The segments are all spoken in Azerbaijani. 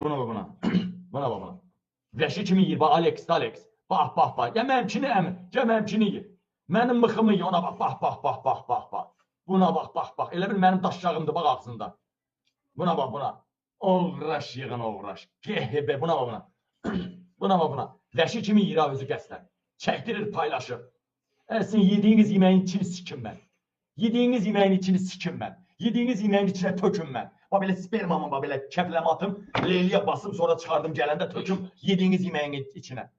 Buna bax buna. Buna bax buna. Vəşi kimi yiyir, bax Alex. Bax. Ya məmkini əmi, ya məmkini yiyir. Mənim mıxımı yiyir, ona bax. Buna bax. Elə bil mənim daşşağımdır, bax ağzında. Buna bax buna. Oğraş yığın oğraş. Gehbe, buna bax buna. Buna bax buna. Vəşi kimi yiyir özü qəsdən. Çəkdirir, paylaşır. Sizin yediğiniz yemeğin içini sikim mən. Yediğiniz yemeğin içini sikim mən. Yediğiniz yemeğin içine töküm mən. Bax belə spermamı, bax belə kəfləmə atım, leyliyə basım, sonra çıxardım gələndə töküm yediğiniz yemeğin içine.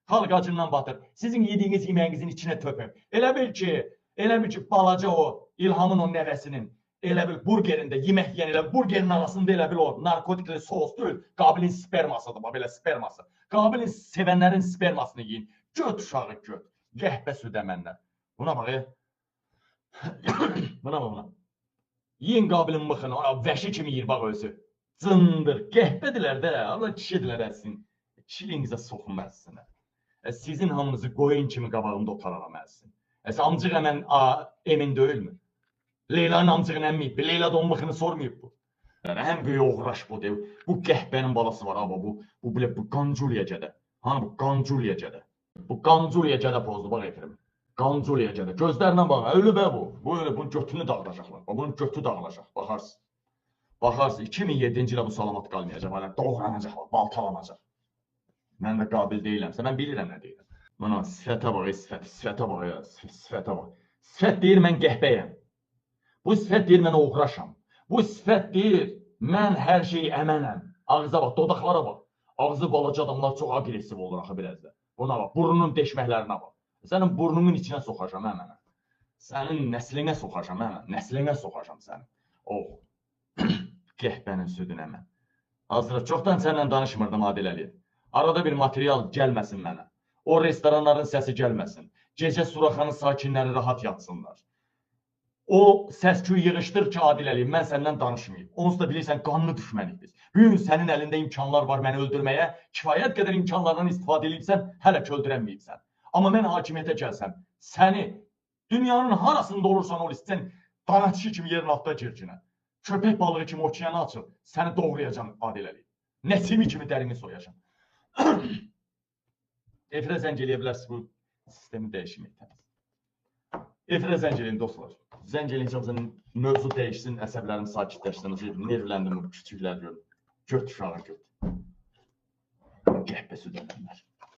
Xalq acından batır. Sizin yediğiniz yemeğinizin içine töküm. Elə bil ki, balaca o İlhamın o nəvəsinin, elə bil burgerində, yemək yiyən elə burgerin arasında elə bil o narkotikli sos deyil, Qabilin spermasıdır, bax belə sperması. Qabilin sevənlərin spermasını yiyin. Göt uşağı göt. Gəhbə südə məndən. Buna bax, buna. Yiyin Qabilin mıxını, ona vəşi kimi yiyir bax özü. Cındır, gəhbədirlər də, Allah kişidirlər əsin. Kişiliyinizə soxun əsinə. Sizin hamınızı qoyun kimi qabağımda otararam əsin. Amcıq əmən emin deyilmi? Leyla'nın amcığını əmməyib, Leyla da onun mıxını sormayıb bu. Ən böyük oğraş bu deyil. Bu gəhbənin balası var, bu Qancuriyəcədə. Hani bu Qancuriyəcədə. Bu Qancuriyəcədə pozdu, bax efirim. Qancuriyəcədə. Gözlərlə bax, ölü bə bu. Bu ölü, bunun götünü dağılacaqlar. Bunun götü dağılacaq, baxarsın. Baxarsın, 2007-ci ilə bu salamat qalmayacaq, doğranacaq, baltalanacaq. Mən də qabil deyiləmsə, mən bilirəm nə deyirəm. Buna sifətə bax, sifətə bax. Sifət deyir, mən gəhbəyəm. Bu sifət deyir, mən oğraşam. Bu sifət deyir, mən hər şeyi əmənəm. Ağıza bax, dodaqlara bax. Ağzı balaca adamlar çox agresiv olur axı biraz da. Buna bax, burnunun deşməklərinə bax. Sənin burnunun içinə soxacam mənə. Sənin nəslinə soxacam mənə. Nəslinə soxacam sənin. Gəhbənin südünə mən. Hazır, çoxdan səninlə danışmırdım Adil Əliyev. Arada bir material gəlməsin mənə. O restoranların səsi gəlməsin. Gecə Suraxanın sakinləri rahat yatsınlar. O səs-küy yığışdır ki, Adil Əliyev, mən səndən danışmayayım. Onsuz da bilirsən, qanlı düşmənik biz. Bugün sənin əlində imkanlar var məni öldürməyə. Kifayət qədər imkanlardan istifadə edibsən, hələ ki öldürənməyibsən. Amma mən hakimiyyətə gəlsəm, səni dünyanın harasında olursan ol, sən danatçı kimi yerin altda gircinə. Köpək balığı kimi okeana açıl, səni doğrayacam Adil Əliyev. Nəsimi kimi dərini soyacam. Efirə zəng eləyə bilərsiniz, bu sistemi dəyişməkdir. Efirə zəng eləyin dostlar. Zəng eləyincə mövzu dəyişsin, əsəblərim sakitləşsin, nervləndim, küçüklər görün. Göt uşağı göt. Gəhbə südənlər.